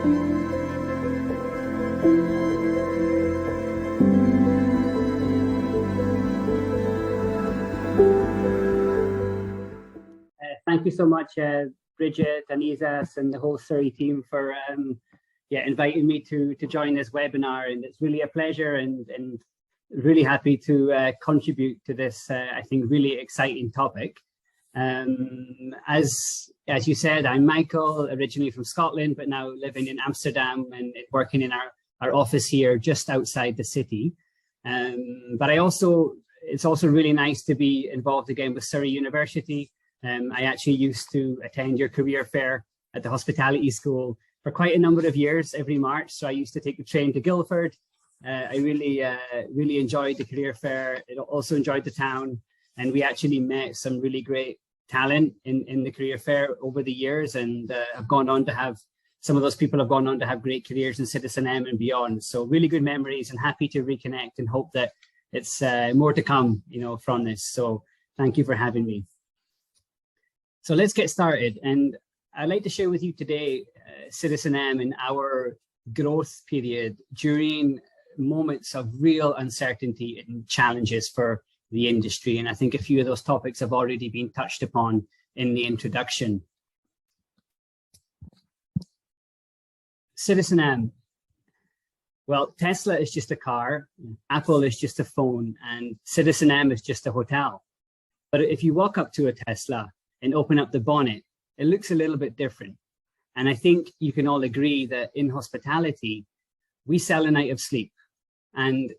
Thank you so much, Bridget and Isas and the whole Surrey team for inviting me to join this webinar. And it's really a pleasure and really happy to contribute to this, I think, really exciting topic. As you said, I'm Michael, originally from Scotland, but now living in Amsterdam and working in our office here just outside the city. But it's also really nice to be involved again with Surrey University. I actually used to attend your career fair at the hospitality school for quite a number of years every March. So I used to take the train to Guildford. I really enjoyed the career fair. I also enjoyed the town. And we actually met some really great talent in the career fair over the years. And have gone on to have, some of those people have gone on to have great careers in CitizenM and beyond. So really good memories and happy to reconnect and hope that it's more to come, from this. So thank you for having me. So let's get started. And I'd like to share with you today CitizenM in our growth period during moments of real uncertainty and challenges for the industry. And I think a few of those topics have already been touched upon in the introduction. CitizenM. Well, Tesla is just a car, Apple is just a phone, and CitizenM is just a hotel. But if you walk up to a Tesla and open up the bonnet, it looks a little bit different. And I think you can all agree that in hospitality, we sell a night of sleep. And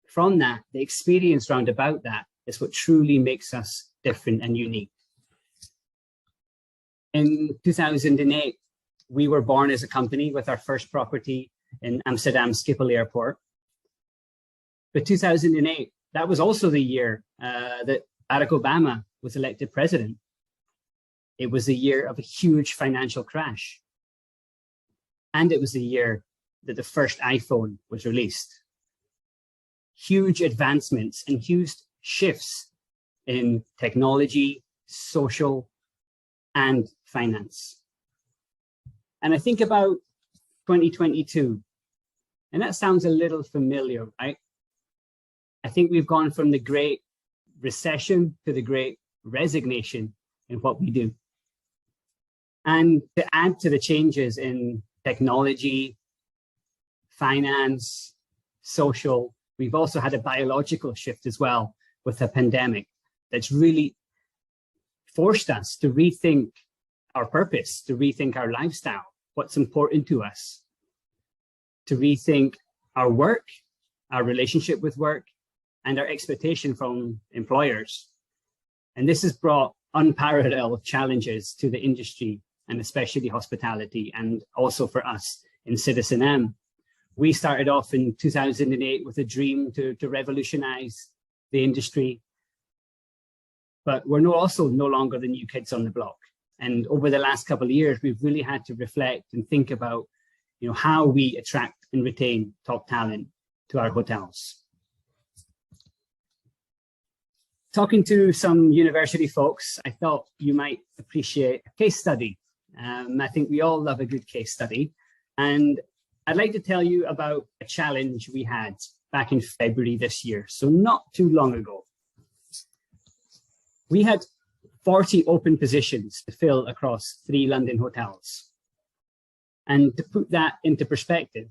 from that, the experience round about that is what truly makes us different and unique. In 2008, we were born as a company with our first property in Amsterdam Schiphol Airport. But 2008, that was also the year that Barack Obama was elected president. It was the year of a huge financial crash. And it was the year that the first iPhone was released. Huge advancements and huge shifts in technology, social, and finance. And I think about 2022, and that sounds a little familiar, right? I think we've gone from the Great Recession to the Great Resignation in what we do. And to add to the changes in technology, finance, social, we've also had a biological shift as well with the pandemic that's really forced us to rethink our purpose, to rethink our lifestyle, what's important to us, to rethink our work, our relationship with work, and our expectation from employers. And this has brought unparalleled challenges to the industry, and especially hospitality, and also for us in CitizenM. We started off in 2008 with a dream to revolutionize the industry, but we're also no longer the new kids on the block. And over the last couple of years, we've really had to reflect and think about, how we attract and retain top talent to our hotels. Talking to some university folks, I thought you might appreciate a case study. I think we all love a good case study. And I'd like to tell you about a challenge we had back in February this year, so not too long ago. We had 40 open positions to fill across 3 London hotels. And to put that into perspective,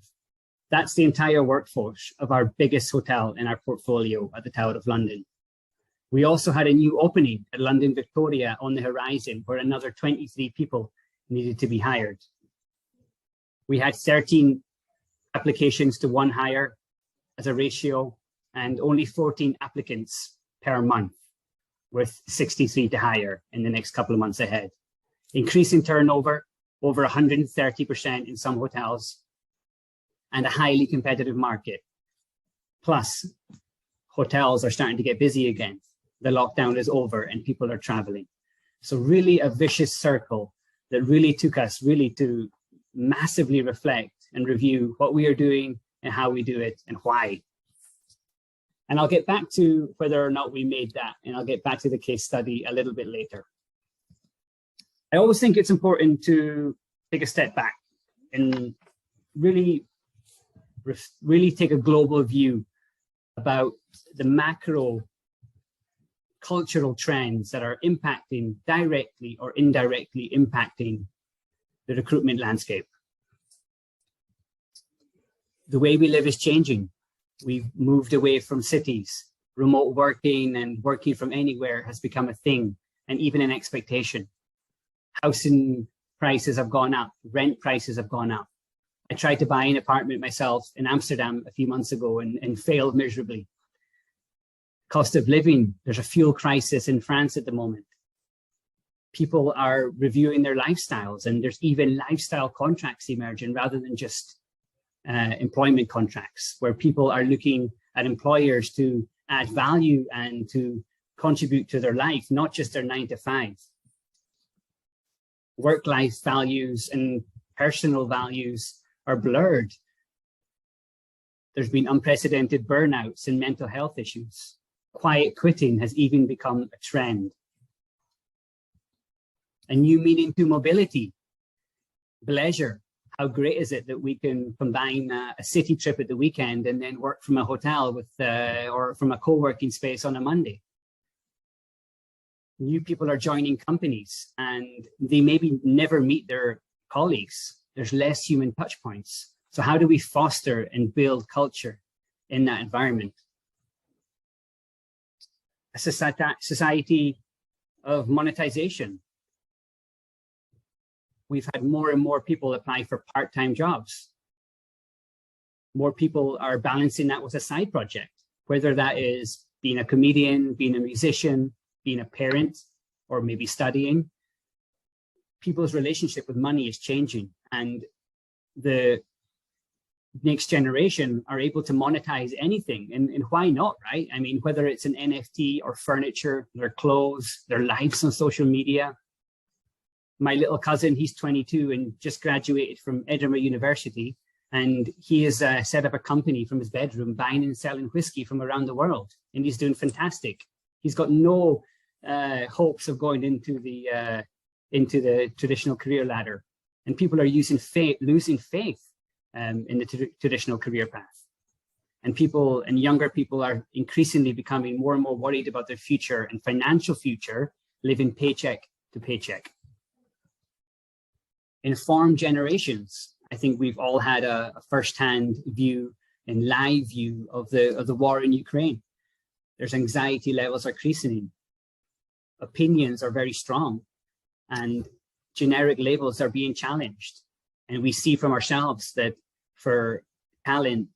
that's the entire workforce of our biggest hotel in our portfolio at the Tower of London. We also had a new opening at London Victoria on the horizon where another 23 people needed to be hired. We had 13 applications to 1 hire as a ratio and only 14 applicants per month, with 63 to hire in the next couple of months ahead. Increasing turnover, over 130% in some hotels, and a highly competitive market. Plus, hotels are starting to get busy again. The lockdown is over and people are traveling. So really a vicious circle that really took us to massively reflect and review what we are doing and how we do it and why. And I'll get back to whether or not we made that, and I'll get back to the case study a little bit later. I always think it's important to take a step back and really take a global view about the macro cultural trends that are impacting directly or indirectly impacting the recruitment landscape. The way we live is changing. We've moved away from cities. Remote working and working from anywhere has become a thing, and even an expectation. Housing prices have gone up, rent prices have gone up. I tried to buy an apartment myself in Amsterdam a few months ago and failed miserably. Cost of living, there's a fuel crisis in France at the moment. People are reviewing their lifestyles, and there's even lifestyle contracts emerging rather than just employment contracts, where people are looking at employers to add value and to contribute to their life, not just their 9 to 5. Work-life values and personal values are blurred. There's been unprecedented burnouts and mental health issues. Quiet quitting has even become a trend. A new meaning to mobility, leisure. How great is it that we can combine a city trip at the weekend and then work from a hotel with or from a co-working space on a Monday? New people are joining companies and they maybe never meet their colleagues. There's less human touch points. So how do we foster and build culture in that environment? A society of monetization. We've had more and more people apply for part-time jobs. More people are balancing that with a side project, whether that is being a comedian, being a musician, being a parent, or maybe studying. People's relationship with money is changing, and the next generation are able to monetize anything, and why not, right? I mean, whether it's an NFT or furniture, their clothes, their lives on social media. My little cousin, he's 22 and just graduated from Edinburgh University, and he has set up a company from his bedroom, buying and selling whiskey from around the world, and he's doing fantastic. He's got no hopes of going into the traditional career ladder, and people are losing faith in the traditional career path. And people and younger people are increasingly becoming more and more worried about their future and financial future, living paycheck to paycheck. Informed generations. I think we've all had a first-hand view and live view of the war in Ukraine. There's anxiety levels are increasing. Opinions are very strong, and generic labels are being challenged. And we see from ourselves that for talent,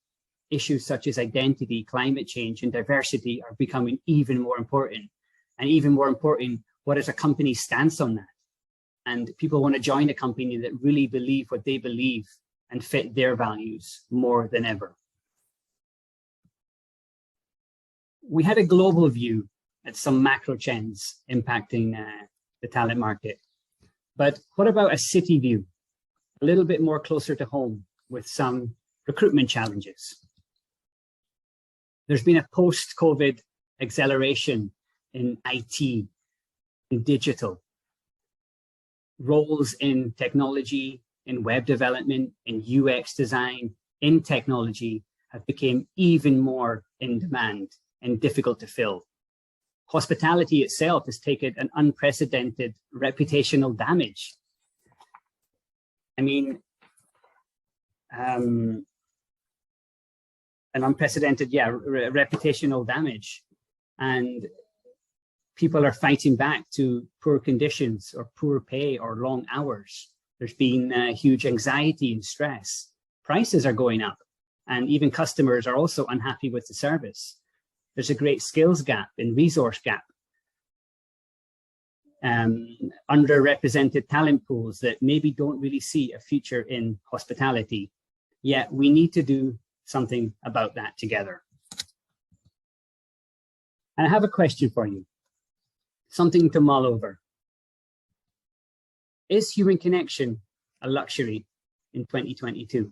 issues such as identity, climate change, and diversity are becoming even more important. And even more important, what is a company's stance on that? And people want to join a company that really believe what they believe and fit their values more than ever. We had a global view at some macro trends impacting the talent market. But what about a city view? A little bit more closer to home with some recruitment challenges. There's been a post-COVID acceleration in IT, in digital. Roles in technology, in web development, in UX design, in technology have become even more in demand and difficult to fill. Hospitality itself has taken an unprecedented reputational damage. I mean, an unprecedented, reputational damage. And people are fighting back to poor conditions or poor pay or long hours. There's been huge anxiety and stress. Prices are going up, and even customers are also unhappy with the service. There's a great skills gap and resource gap. Underrepresented talent pools that maybe don't really see a future in hospitality. Yet we need to do something about that together. And I have a question for you. Something to mull over. Is human connection a luxury in 2022?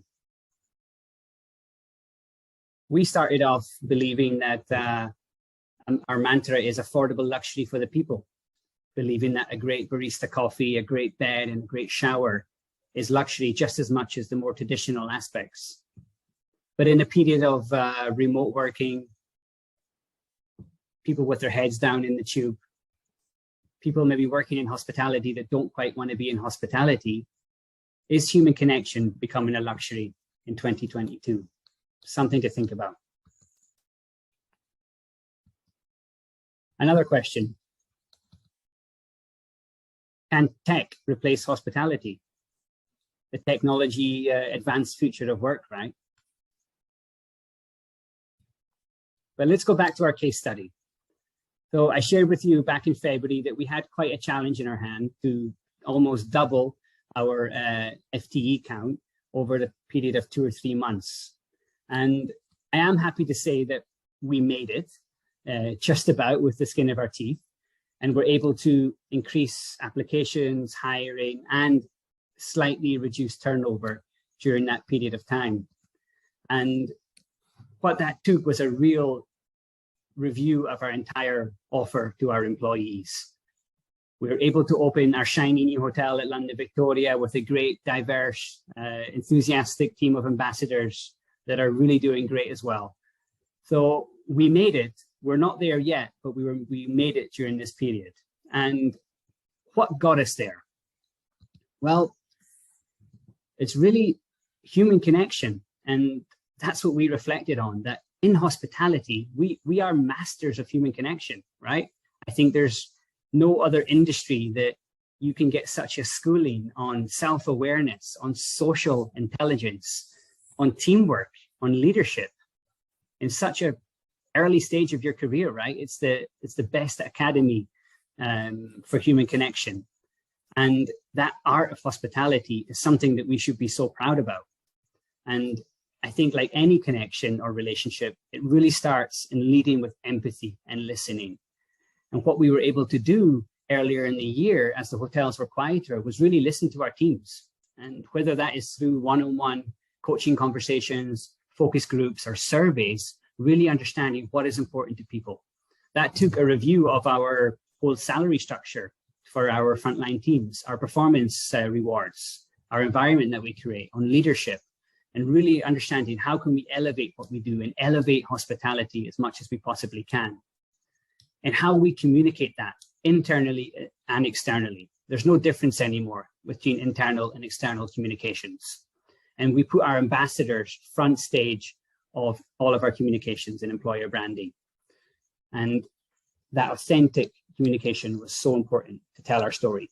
We started off believing that our mantra is affordable luxury for the people, believing that a great barista coffee, a great bed, and a great shower is luxury just as much as the more traditional aspects. But in a period of remote working, people with their heads down in the tube, people maybe working in hospitality that don't quite want to be in hospitality, is human connection becoming a luxury in 2022? Something to think about. Another question. Can tech replace hospitality? The technology advanced future of work, right? But let's go back to our case study. So I shared with you back in February that we had quite a challenge in our hand to almost double our FTE count over the period of 2 or 3 months. And I am happy to say that we made it just about with the skin of our teeth, and we're able to increase applications, hiring, and slightly reduce turnover during that period of time. And what that took was a real review of our entire offer to our employees. We were able to open our shiny new hotel at London Victoria with a great, diverse, enthusiastic team of ambassadors that are really doing great as well. So we made it. We're not there yet, but we made it during this period. And what got us there? Well, it's really human connection. And that's what we reflected on, that in hospitality, we are masters of human connection, right? I think there's no other industry that you can get such a schooling on self-awareness, on social intelligence, on teamwork, on leadership in such a early stage of your career, right? It's the best academy for human connection. And that art of hospitality is something that we should be so proud about. And I think like any connection or relationship, it really starts in leading with empathy and listening. And what we were able to do earlier in the year as the hotels were quieter was really listen to our teams. And whether that is through one-on-one coaching conversations, focus groups, or surveys, really understanding what is important to people. That took a review of our whole salary structure for our frontline teams, our performance rewards, our environment that we create, on leadership, and really understanding how can we elevate what we do and elevate hospitality as much as we possibly can. And how we communicate that internally and externally. There's no difference anymore between internal and external communications. And we put our ambassadors front stage of all of our communications and employer branding. And that authentic communication was so important to tell our story.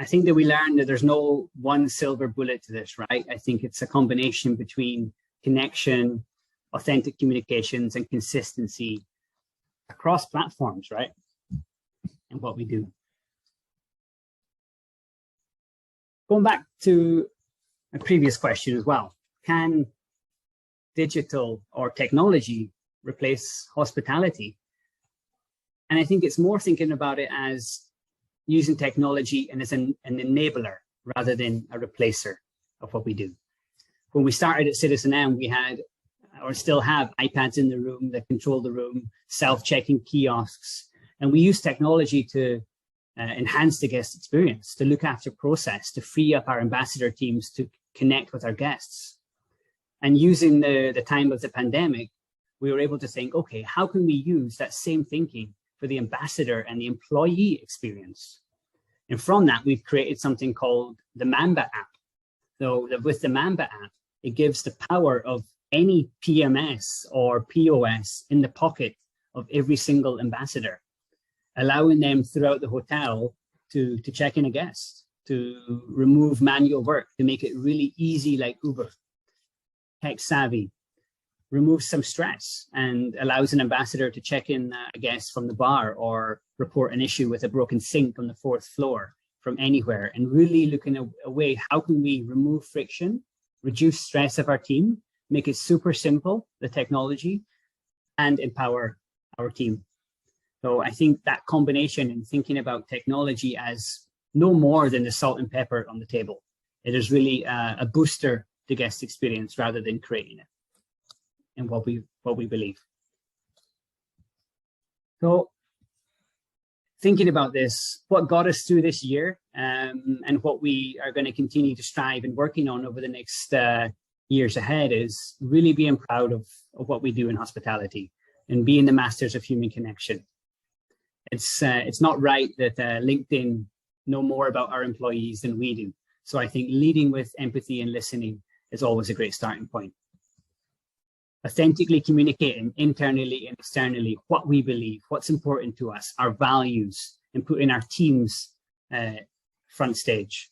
I think that we learned that there's no one silver bullet to this, right? I think it's a combination between connection, authentic communications, and consistency across platforms, right? And what we do. Going back to a previous question as well, can digital or technology replace hospitality? And I think it's more thinking about it as using technology and as an enabler rather than a replacer of what we do. When we started at CitizenM, we had, or still have, iPads in the room that control the room, self-checking kiosks, and we use technology to enhance the guest experience, to look after process, to free up our ambassador teams to connect with our guests. And using the time of the pandemic, we were able to think, okay, how can we use that same thinking for the ambassador and the employee experience? And from that, we've created something called the Mamba app. So with the Mamba app, it gives the power of any PMS or POS in the pocket of every single ambassador, allowing them throughout the hotel to check in a guest, to remove manual work, to make it really easy like Uber, tech savvy, removes some stress and allows an ambassador to check in a guest from the bar or report an issue with a broken sink on the 4th floor from anywhere, and really looking away, how can we remove friction, reduce stress of our team, make it super simple, the technology, and empower our team. So I think that combination and thinking about technology as no more than the salt and pepper on the table, It is really a booster to guest experience rather than creating it, and what we believe. So thinking about this, what got us through this year, and what we are going to continue to strive and working on over the next years ahead, is really being proud of what we do in hospitality and being the masters of human connection. It's not right that LinkedIn know more about our employees than we do. So I think leading with empathy and listening is always a great starting point. Authentically communicating internally and externally what we believe, what's important to us, our values, and putting our teams front stage,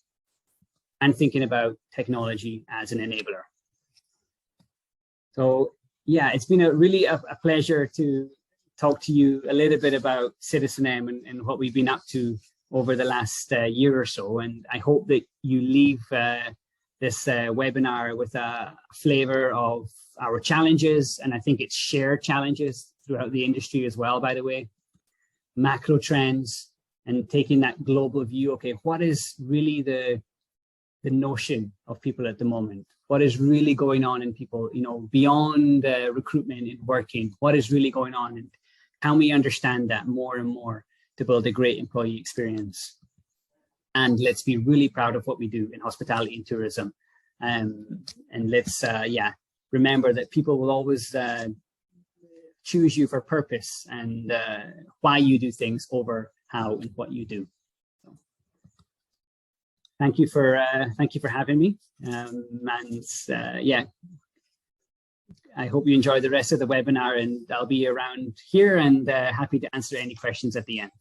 and thinking about technology as an enabler. So yeah, it's been really a pleasure to talk to you a little bit about CitizenM and what we've been up to over the last year or so. And I hope that you leave this webinar with a flavor of our challenges, and I think it's shared challenges throughout the industry as well, by the way, macro trends, and taking that global view. Okay, what is really the notion of people at the moment? What is really going on in people, you know, beyond recruitment and working? What is really going on, and can we understand that more and more to build a great employee experience? And let's be really proud of what we do in hospitality and tourism. And let's, remember that people will always choose you for purpose and why you do things over how and what you do. So, thank you for having me. I hope you enjoy the rest of the webinar, and I'll be around here and happy to answer any questions at the end.